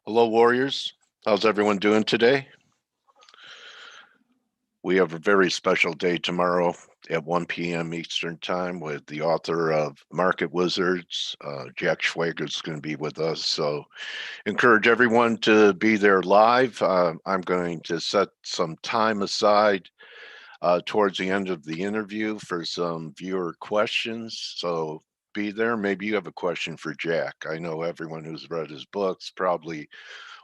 Hello, Warriors. How's everyone doing today? We have a very special day tomorrow at 1 p.m. Eastern Time with the author of Market Wizards. Jack Schwager is going to be with us. So, encourage everyone to be there live. I'm going to set some time aside towards the end of the interview for some viewer questions. So, be there. Maybe you have a question for Jack. I know everyone who's read his books probably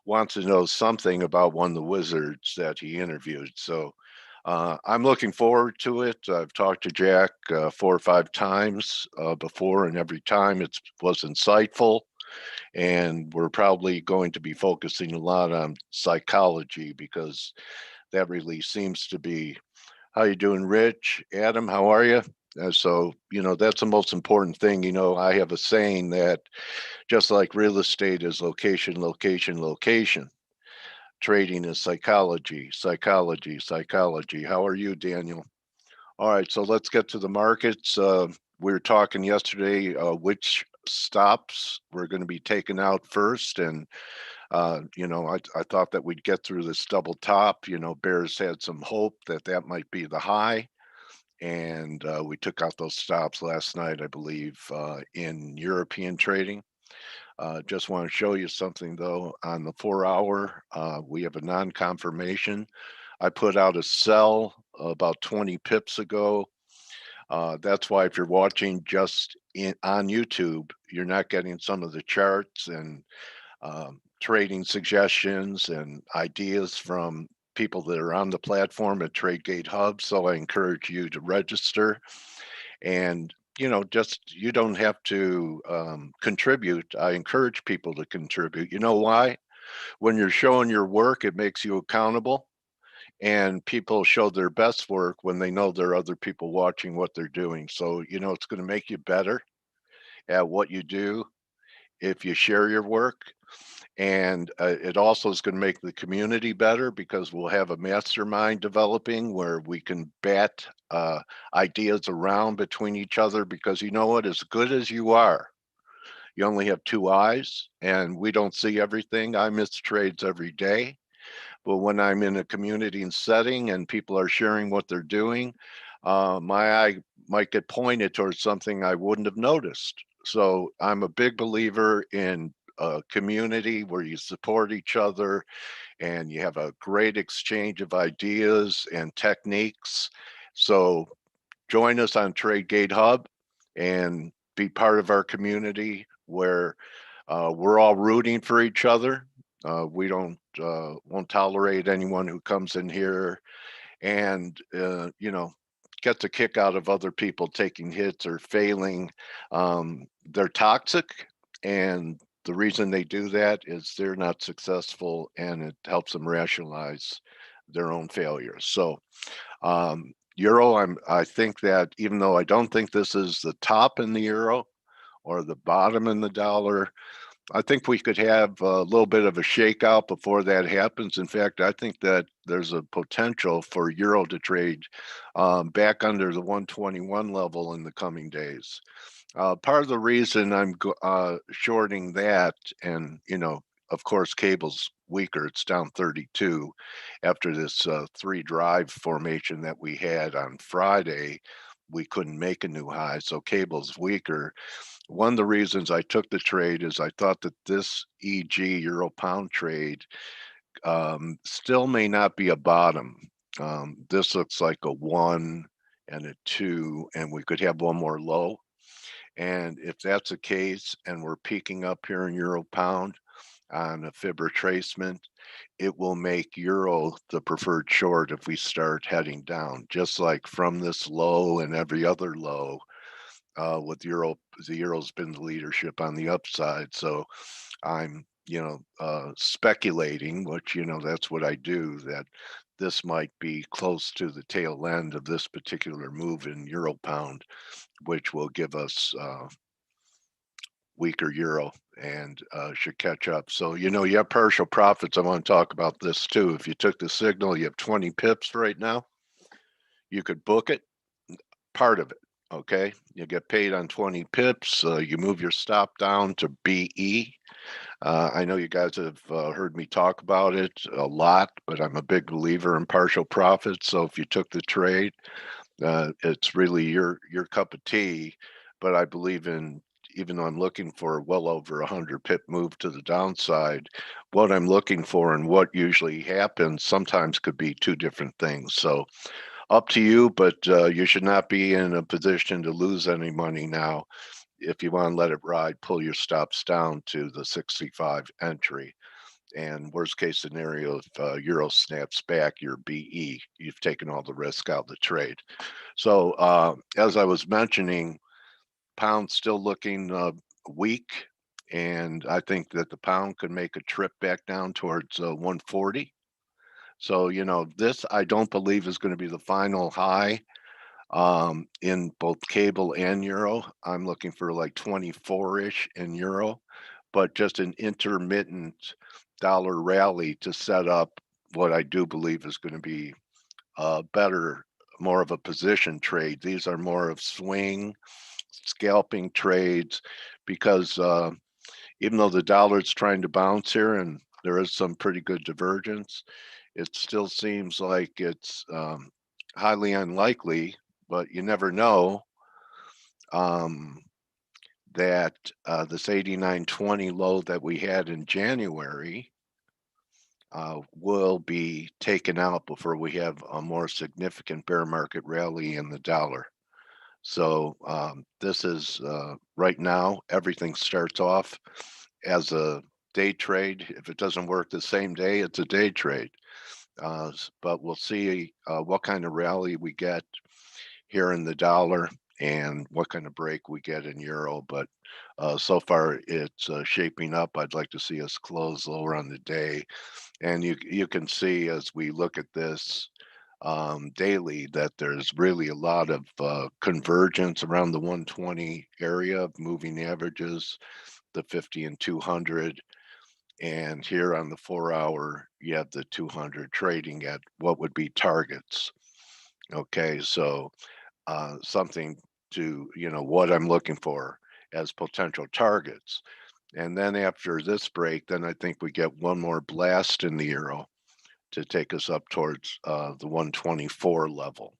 wants to know something about one of the wizards that he interviewed. So I'm looking forward to it. I've talked to Jack 4 or 5 times before, and every time it was insightful. And we're probably going to be focusing a lot on psychology because that really seems to be. How you doing, Rich? Adam, how are you? That's the most important thing. I have a saying that just like real estate is location, location, location, trading is psychology, psychology, psychology. How are you, Daniel? All right, so let's get to the markets. We were talking yesterday which stops we're going to be taken out first. And, I thought that we'd get through this double top. Bears had some hope that that might be the high. And we took out those stops last night, I believe, in European trading. Just want to show you something though. On the 4 hour, we have a non-confirmation. I put out a sell about 20 pips ago. That's why if you're watching just on YouTube, you're not getting some of the charts and trading suggestions and ideas from people that are on the platform at TradeGate Hub. So I encourage you to register and just you don't have to contribute. I encourage people to contribute. You know why? When you're showing your work, it makes you accountable, and people show their best work when they know there are other people watching what they're doing. So it's going to make you better at what you do if you share your work. And it also is going to make the community better because we'll have a mastermind developing where we can bat ideas around between each other. Because you know what? As good as you are, you only have two eyes, and we don't see everything. I miss trades every day. But when I'm in a community and setting and people are sharing what they're doing, my eye might get pointed towards something I wouldn't have noticed. So I'm a big believer in a community where you support each other and you have a great exchange of ideas and techniques. So join us on TradeGate Hub and be part of our community where we're all rooting for each other. We don't won't tolerate anyone who comes in here and gets a kick out of other people taking hits or failing. They're toxic, and the reason they do that is they're not successful, and it helps them rationalize their own failures. So euro, I think that even though I don't think this is the top in the euro or the bottom in the dollar, I think we could have a little bit of a shakeout before that happens. In fact, I think that there's a potential for euro to trade back under the 121 level in the coming days. Part of the reason I'm shorting that, and of course, cable's weaker. It's down 32 after this three drive formation that we had on Friday. We couldn't make a new high, so cable's weaker. One of the reasons I took the trade is I thought that this EG euro pound trade still may not be a bottom. This looks like a one and a two, and we could have one more low. And if that's the case, and we're peaking up here in euro pound on a fib retracement, it will make euro the preferred short if we start heading down, just like from this low and every other low. With the euro's been the leadership on the upside. So I'm, speculating, which, that's what I do, that this might be close to the tail end of this particular move in euro pound, which will give us weaker euro and should catch up. So, you have partial profits. I want to talk about this too. If you took the signal, you have 20 pips right now. You could book it, part of it. Okay, you get paid on 20 pips. You move your stop down to BE. I know you guys have heard me talk about it a lot, but I'm a big believer in partial profits. So if you took the trade, it's really your cup of tea. But I believe in, even though I'm looking for well over 100 pip move to the downside, what I'm looking for and what usually happens sometimes could be two different things. So up to you, but you should not be in a position to lose any money now. If you want to let it ride, pull your stops down to the 65 entry. And worst case scenario, if Euro snaps back, your BE, you've taken all the risk out of the trade. So as I was mentioning, pound's still looking weak. And I think that the pound could make a trip back down towards 140. So, this I don't believe is going to be the final high in both cable and euro. I'm looking for like 24-ish in euro, but just an intermittent dollar rally to set up what I do believe is going to be better, more of a position trade. These are more of swing, scalping trades because even though the dollar is trying to bounce here and there is some pretty good divergence, it still seems like it's highly unlikely, but you never know, um, that this 89.20 low that we had in January will be taken out before we have a more significant bear market rally in the dollar. So this is right now, everything starts off as a day trade. If it doesn't work the same day, it's a day trade. But we'll see what kind of rally we get here in the dollar and what kind of break we get in euro. But so far, it's shaping up. I'd like to see us close lower on the day. And you can see as we look at this daily that there's really a lot of convergence around the 120 area of moving averages, the 50 and 200. And here on the 4 hour, you have the 200 trading at what would be targets. Okay, so something to, what I'm looking for as potential targets. And then after this break, then I think we get one more blast in the euro to take us up towards the 124 level.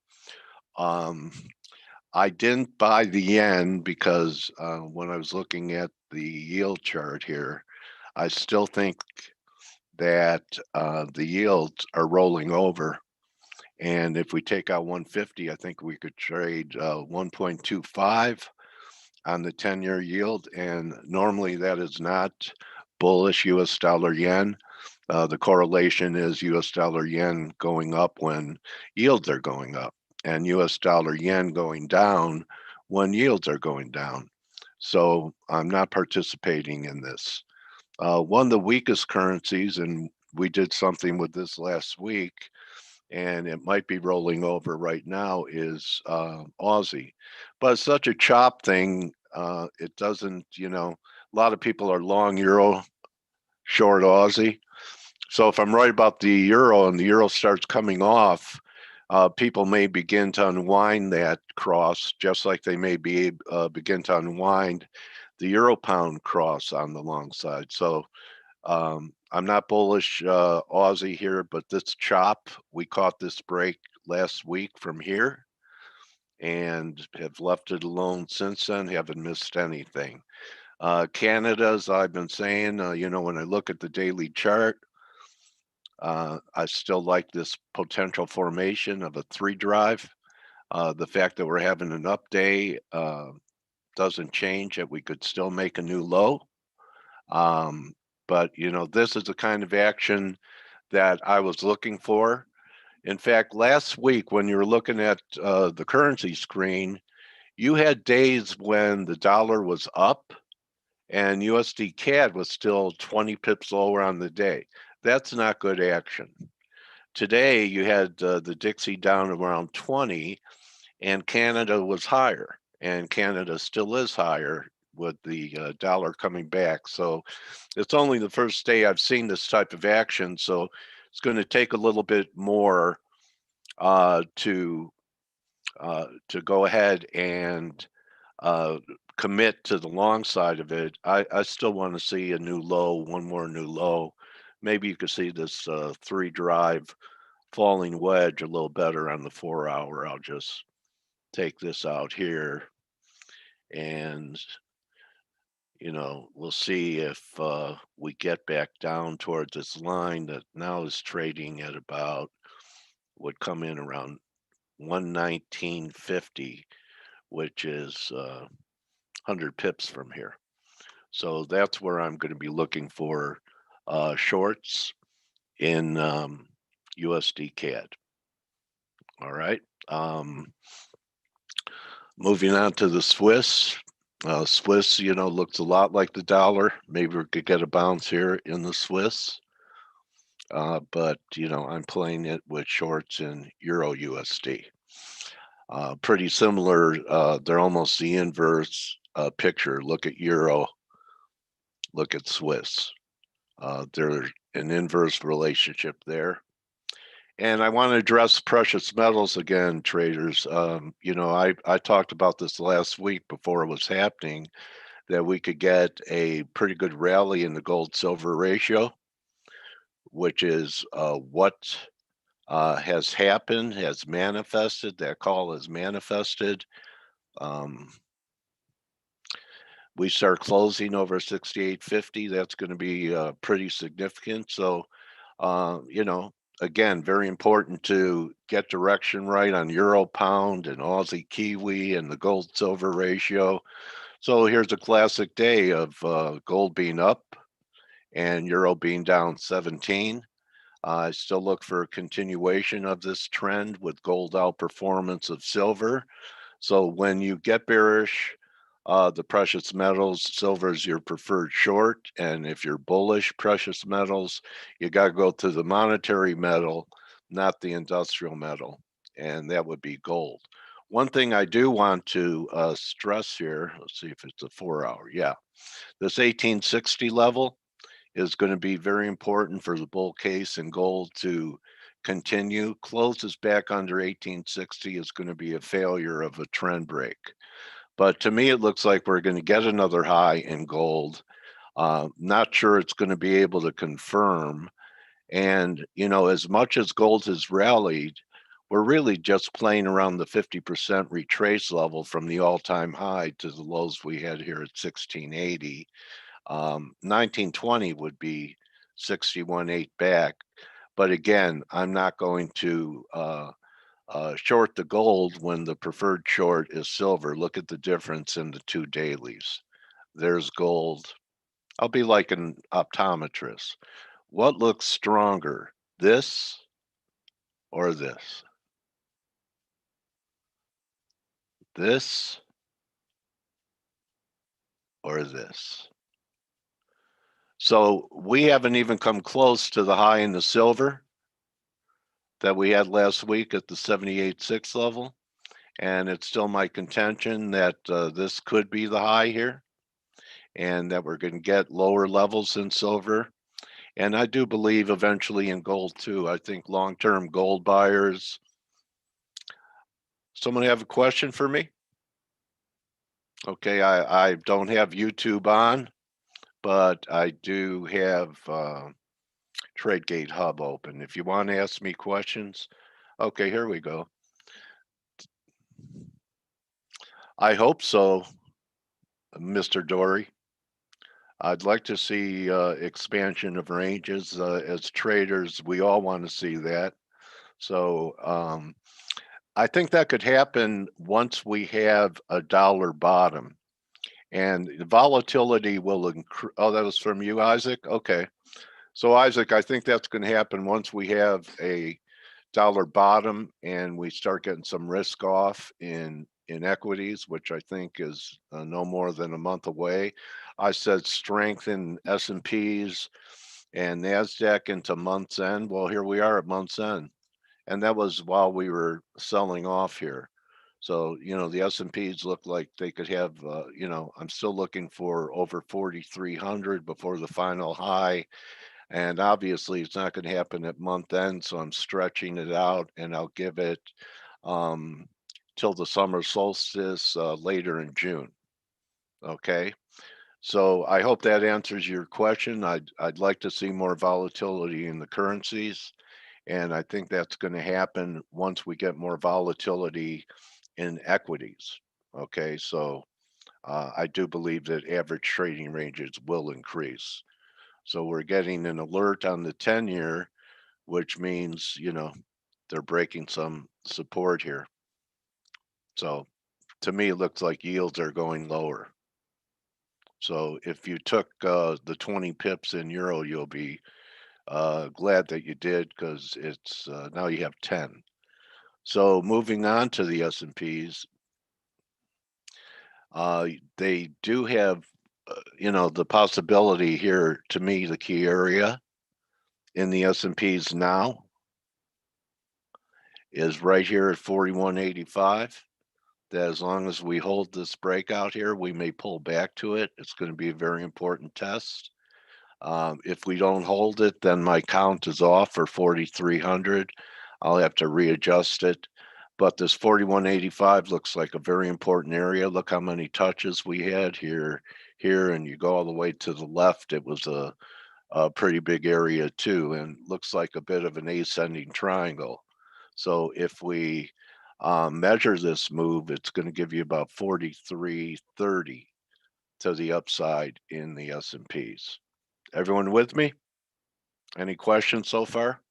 Um, I didn't buy the yen because when I was looking at the yield chart here, I still think that the yields are rolling over. And if we take out 150, I think we could trade 1.25 on the 10-year yield. And normally that is not bullish US dollar yen. The correlation is US dollar yen going up when yields are going up, and US dollar yen going down when yields are going down. So I'm not participating in this. One of the weakest currencies, and we did something with this last week, and it might be rolling over right now, is Aussie. But it's such a chop thing. It doesn't, a lot of people are long euro, short Aussie. So if I'm right about the euro and the euro starts coming off, people may begin to unwind that cross, just like they may begin to unwind the euro pound cross on the long side. So I'm not bullish Aussie here, but this chop, we caught this break last week from here and have left it alone since then, haven't missed anything. Canada, as I've been saying, when I look at the daily chart, I still like this potential formation of a 3 drive. The fact that we're having an up day doesn't change that we could still make a new low. But, this is the kind of action that I was looking for. In fact, last week when you were looking at the currency screen, you had days when the dollar was up and USD CAD was still 20 pips lower on the day. That's not good action. Today, you had the Dixie down around 20, and Canada was higher, and Canada still is higher with the dollar coming back. So it's only the first day I've seen this type of action, so it's going to take a little bit more to to go ahead and uh, commit to the long side of it. I still want to see a new low, one more new low. Maybe you could see this three drive falling wedge a little better on the 4 hour. I'll just take this out here and we'll see if we get back down towards this line that now is trading at about would come in around 119.50, which is 100 pips from here. So that's where I'm going to be looking for shorts in USD CAD. All right. Moving on to the Swiss. Swiss, looks a lot like the dollar. Maybe we could get a bounce here in the Swiss. But, I'm playing it with shorts in Euro USD. Pretty similar. They're almost the inverse picture. Look at Euro, look at Swiss. They're an inverse relationship there. And I want to address precious metals again, traders. I talked about this last week before it was happening, that we could get a pretty good rally in the gold silver ratio, which is what has happened, has manifested. That call has manifested. We start closing over 68.50. That's going to be pretty significant. So, again, very important to get direction right on euro pound and Aussie Kiwi and the gold silver ratio. So here's a classic day of gold being up and euro being down 17. I still look for a continuation of this trend with gold outperformance of silver. So when you get bearish, the precious metals, silver is your preferred short. And if you're bullish precious metals, you got to go to the monetary metal, not the industrial metal. And that would be gold. One thing I do want to stress here, let's see if it's a 4 hour. Yeah, this 1860 level is going to be very important for the bull case in gold to continue. Closes back under 1860 is going to be a failure of a trend break. But to me, it looks like we're going to get another high in gold. Not sure it's going to be able to confirm. And, as much as gold has rallied, we're really just playing around the 50% retrace level from the all-time high to the lows we had here at 1680. 1920 would be 61.8 back. But again, I'm not going to short the gold when the preferred short is silver. Look at the difference in the two dailies. There's gold. I'll be like an optometrist. What looks stronger, this or this? This or this? So we haven't even come close to the high in the silver that we had last week at the 78.6 level. And it's still my contention that this could be the high here and that we're going to get lower levels in silver. And I do believe eventually in gold too. I think long-term gold buyers. Someone have a question for me? Okay, I don't have YouTube on, but I do have TradeGate Hub open. If you want to ask me questions, okay, here we go. I hope so, Mr. Dory. I'd like to see expansion of ranges. As traders, we all want to see that. So I think that could happen once we have a dollar bottom. And the volatility will increase. Oh, that was from you, Isaac? Okay. So, Isaac, I think that's going to happen once we have a dollar bottom and we start getting some risk off in equities, which I think is no more than a month away. I said strengthen S&Ps and NASDAQ into month's end. Well, here we are at month's end. And that was while we were selling off here. So, the S&Ps look like they could have, I'm still looking for over 4,300 before the final high. And obviously it's not going to happen at month end. So I'm stretching it out and I'll give it till the summer solstice later in June. Okay. So I hope that answers your question. I'd like to see more volatility in the currencies, and I think that's going to happen once we get more volatility in equities. Okay, so I do believe that average trading ranges will increase. So we're getting an alert on the 10-year, which means, they're breaking some support here. So to me, it looks like yields are going lower. So if you took the 20 pips in euro, you'll be glad that you did because it's now you have 10. So moving on to the S&Ps, they do have, the possibility here. To me, the key area in the S&Ps now is right here at 4185. That as long as we hold this breakout here, we may pull back to it. It's going to be a very important test. If we don't hold it, then my count is off for 4,300. I'll have to readjust it. But this 4185 looks like a very important area. Look how many touches we had here, and you go all the way to the left. It was a pretty big area too, and looks like a bit of an ascending triangle. So if we measure this move, it's going to give you about 4330 to the upside in the S&Ps. Everyone with me? Any questions so far?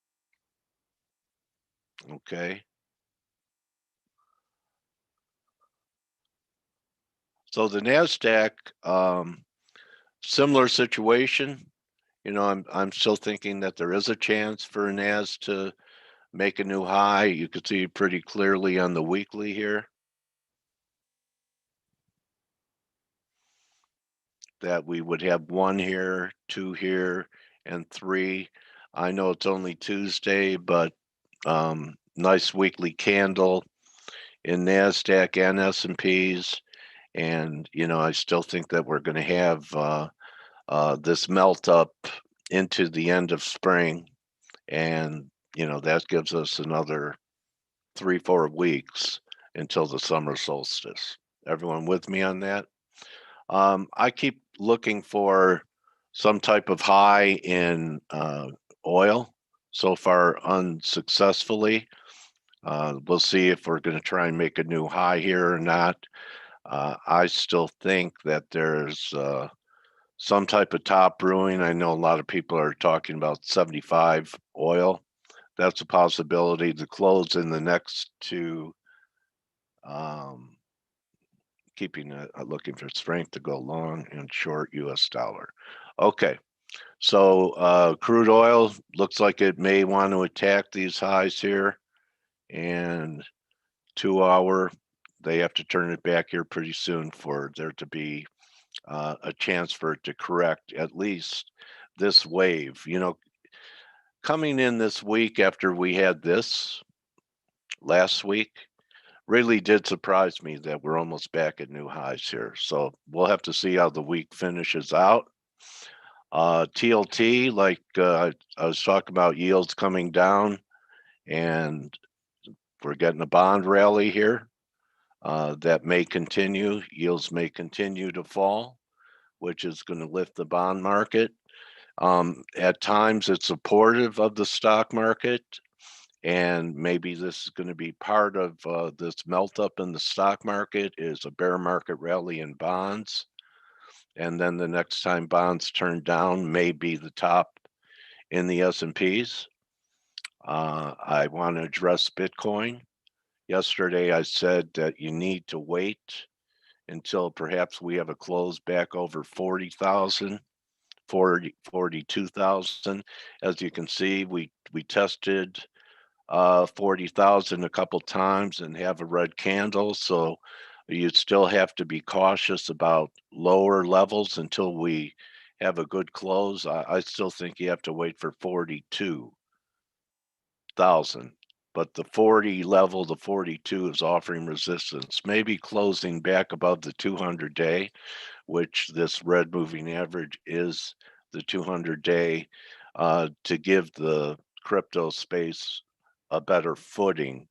Okay. So the Nasdaq, similar situation. I'm still thinking that there is a chance for Nas to make a new high. You could see pretty clearly on the weekly here that we would have 1 here, 2 here, and 3. I know it's only Tuesday, but nice weekly candle in Nasdaq and S&Ps, and I still think that we're going to have this melt up into the end of spring, and that gives us another 3-4 weeks until the summer solstice. Everyone with me on that? I keep looking for some type of high in oil. So far, unsuccessfully. We'll see if we're going to try and make a new high here or not. I still think that there's some type of top brewing. I know a lot of people are talking about 75 oil. That's a possibility to close in the next two. Keeping looking for strength to go long and short US dollar. Okay, so crude oil looks like it may want to attack these highs here, and 2-hour, they have to turn it back here pretty soon for there to be a chance for it to correct at least this wave. Coming in this week after we had this last week, really did surprise me that we're almost back at new highs here. So we'll have to see how the week finishes out. TLT, like I was talking about yields coming down, and we're getting a bond rally here that may continue. Yields may continue to fall, which is going to lift the bond market. At times, it's supportive of the stock market, and maybe this is going to be part of this melt up in the stock market is a bear market rally in bonds, and then the next time bonds turn down may be the top in the S&Ps. I want to address Bitcoin. Yesterday I said that you need to wait until perhaps we have a close back over 40,000, 42,000. As you can see, we tested 40,000 a couple times and have a red candle. So you still have to be cautious about lower levels until we have a good close. I still think you have to wait for 42,000. But the 40 level, the 42 is offering resistance, maybe closing back above the 200-day, which this red moving average is the 200-day, to give the crypto space a better footing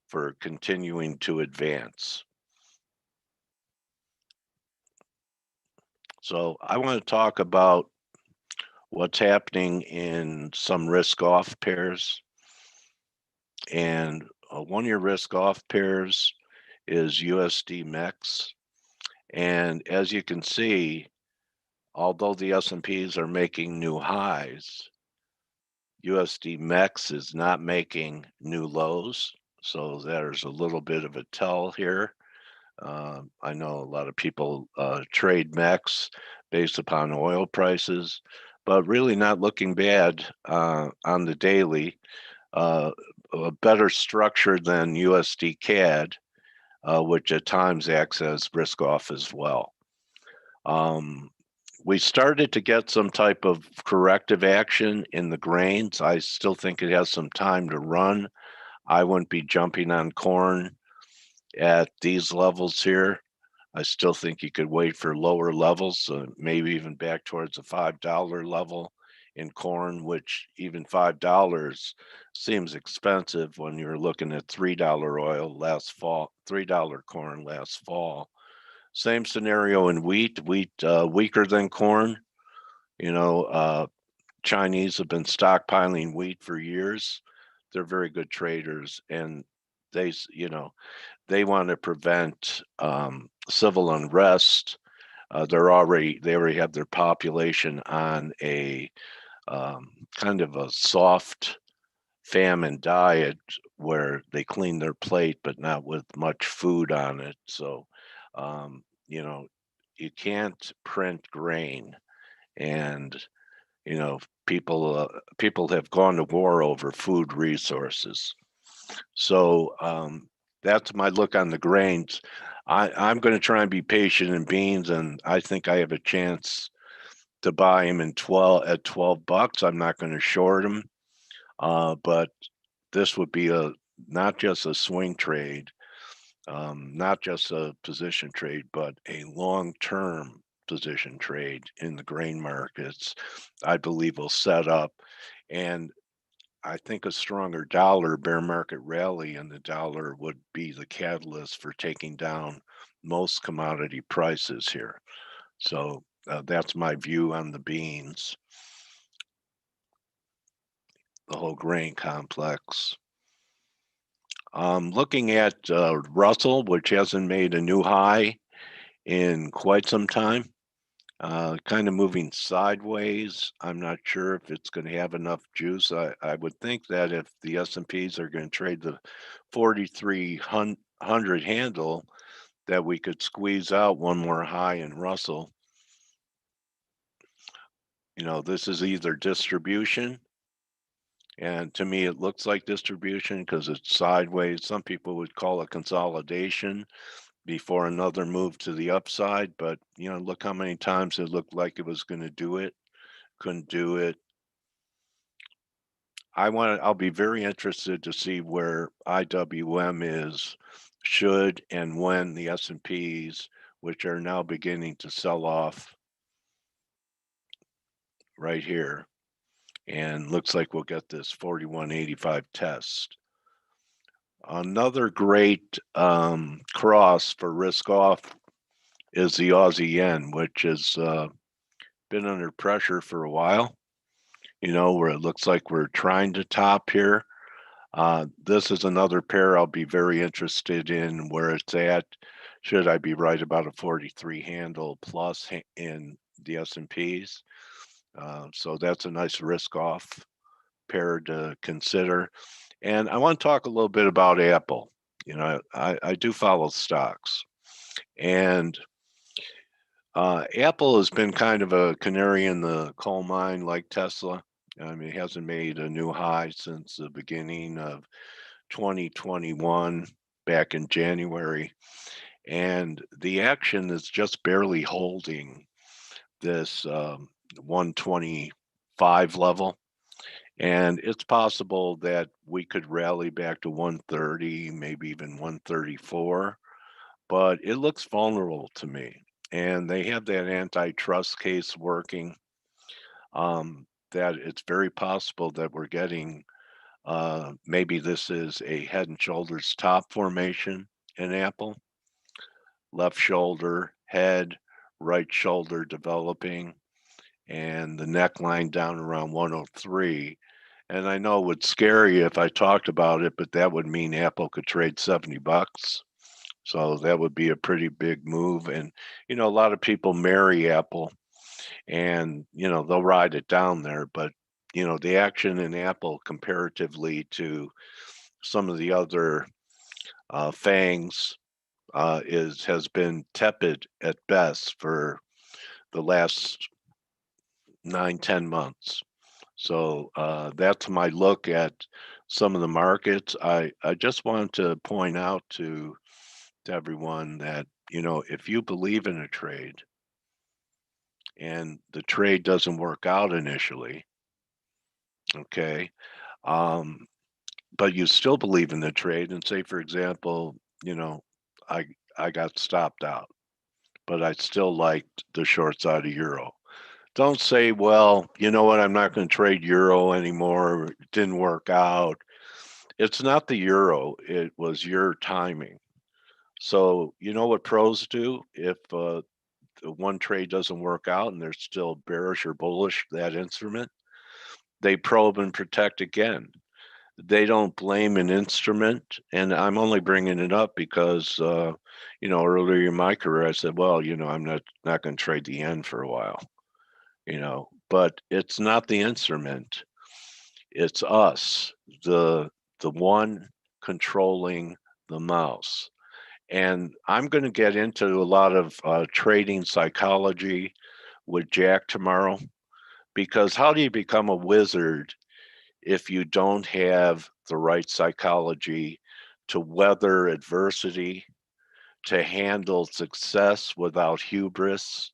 for continuing to advance. So I want to talk about what's happening in some risk off pairs. And one of your risk off pairs is USD MEX. And as you can see, although the S&Ps are making new highs, USD MEX is not making new lows. So there's a little bit of a tell here. I know a lot of people trade MEX based upon oil prices, but really not looking bad on the daily. A better structure than USD CAD, which at times acts as risk off as well. We started to get some type of corrective action in the grains. I still think it has some time to run. I wouldn't be jumping on corn at these levels here. I still think you could wait for lower levels, maybe even back towards the $5 level in corn, which even $5 seems expensive when you're looking at $3 oil last fall, $3 corn last fall. Same scenario in wheat, weaker than corn. You know, Chinese have been stockpiling wheat for years. They're very good traders, and they, they want to prevent civil unrest. They already have their population on a kind of a soft famine diet where they clean their plate, but not with much food on it. So, you know, you can't print grain, and people have gone to war over food resources. So that's my look on the grains. I'm going to try and be patient in beans, and I think I have a chance to buy them at $12. I'm not going to short them, but this would be not just a swing trade, not just a position trade, but a long-term position trade in the grain markets. I believe will set up, and I think a stronger dollar, bear market rally in the dollar would be the catalyst for taking down most commodity prices here. So that's my view on the beans, the whole grain complex. Looking at Russell, which hasn't made a new high in quite some time, kind of moving sideways. I'm not sure if it's going to have enough juice. I would think that if the S&Ps are going to trade the 4,300 handle, that we could squeeze out one more high in Russell. This is either distribution, and to me it looks like distribution because it's sideways. Some people would call it consolidation before another move to the upside, but look how many times it looked like it was going to do it, couldn't do it. I'll be very interested to see where IWM is, should and when the S&Ps, which are now beginning to sell off right here, and looks like we'll get this 4185 test. Another great cross for risk off is the Aussie yen, which has been under pressure for a while, where it looks like we're trying to top here. This is another pair I'll be very interested in where it's at. Should I be right about a 43 handle plus in the S&Ps? So that's a nice risk off pair to consider. And I want to talk a little bit about Apple. I do follow stocks, and Apple has been kind of a canary in the coal mine like Tesla. I mean, it hasn't made a new high since the beginning of 2021, back in January. And the action is just barely holding this 125 level. And it's possible that we could rally back to 130, maybe even 134, but it looks vulnerable to me. And they have that antitrust case working, that it's very possible that we're getting Maybe this is a head and shoulders top formation in Apple, left shoulder, head, right shoulder developing, and the neckline down around 103. And I know it would scare you if I talked about it, but that would mean Apple could trade $70. So that would be a pretty big move. And, a lot of people marry Apple and, they'll ride it down there. But, the action in Apple comparatively to some of the other fangs has been tepid at best for the last 9, 10 months. So that's my look at some of the markets. I just want to point out to everyone that, if you believe in a trade and the trade doesn't work out initially, okay, um, but you still believe in the trade and say, for example, you know, I I got stopped out, but I still liked the short side of euro. Don't say, well, you know what, I'm not going to trade euro anymore. It didn't work out. It's not the euro, it was your timing. So, you know what pros do if the one trade doesn't work out and they're still bearish or bullish that instrument? They probe and protect again. They don't blame an instrument. And I'm only bringing it up because, earlier in my career, I said, well, I'm not going to trade the yen for a while, but it's not the instrument. It's us, the one controlling the mouse. And I'm going to get into a lot of trading psychology with Jack tomorrow, because how do you become a wizard if you don't have the right psychology to weather adversity, to handle success without hubris?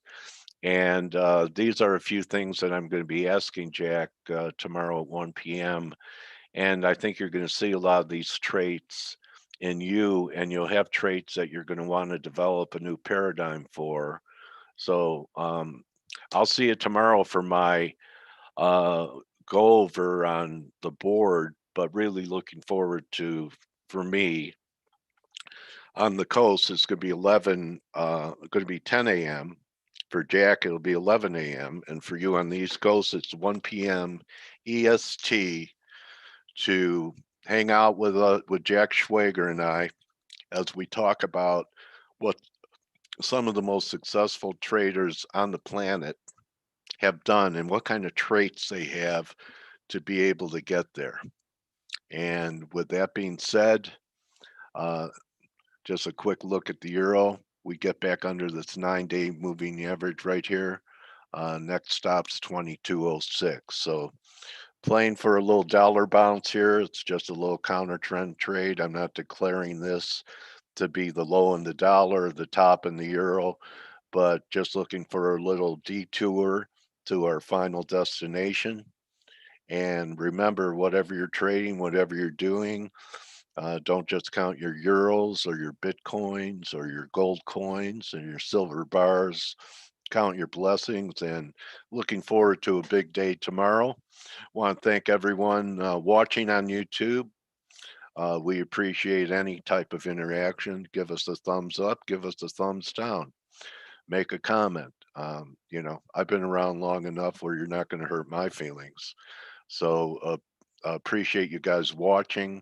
And these are a few things that I'm going to be asking Jack tomorrow at 1 p.m. And I think you're going to see a lot of these traits in you, and you'll have traits that you're going to want to develop a new paradigm for. So I'll see you tomorrow for my uh, go over on the board, but really looking forward to, for me, on the coast, it's going to be 10 a.m. For Jack, it'll be 11 a.m. And for you on the East Coast, it's 1 p.m. EST to hang out with Jack Schwager and I as we talk about what some of the most successful traders on the planet have done and what kind of traits they have to be able to get there. And with that being said, uh, just a quick look at the euro. We get back under this 9-day moving average right here. Next stop's 2206. So playing for a little dollar bounce here. It's just a little counter trend trade. I'm not declaring this to be the low in the dollar, the top in the euro, but just looking for a little detour to our final destination. And remember, whatever you're trading, whatever you're doing, don't just count your euros or your bitcoins or your gold coins and your silver bars. Count your blessings, and looking forward to a big day tomorrow. Want to thank everyone watching on YouTube. We appreciate any type of interaction. Give us a thumbs up, give us a thumbs down, make a comment. I've been around long enough where you're not going to hurt my feelings. So appreciate you guys watching,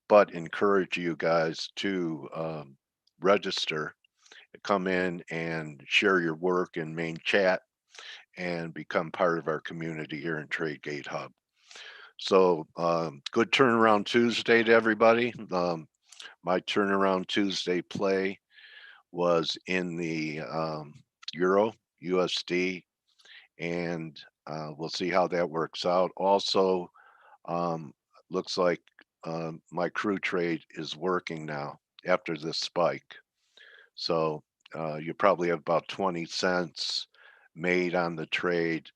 but encourage you guys to register, come in and share your work in main chat and become part of our community here in TradeGate Hub. So good turnaround Tuesday to everybody. My turnaround Tuesday play was in the Euro, USD, and we'll see how that works out. Also, um, looks like my crew trade is working now after this spike. So you probably have about 20 cents made on the trade.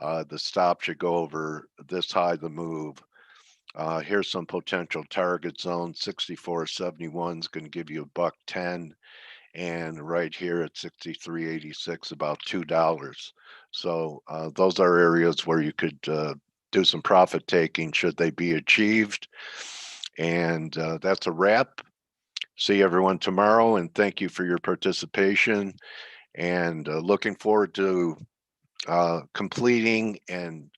The stop should go over this high, the move. Here's some potential target zone. 64.71 is going to give you $1.10, and right here at 63.86, about $2. So those are areas where you could do some profit taking should they be achieved. And that's a wrap. See everyone tomorrow, and thank you for your participation. And looking forward to completing and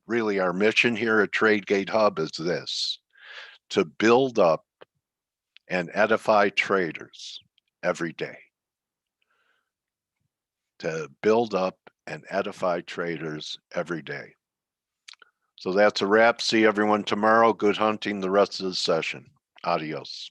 really our mission here at TradeGate Hub is this: to build up and edify traders every day. To build up and edify traders every day. So that's a wrap. See everyone tomorrow. Good hunting the rest of the session. Adios.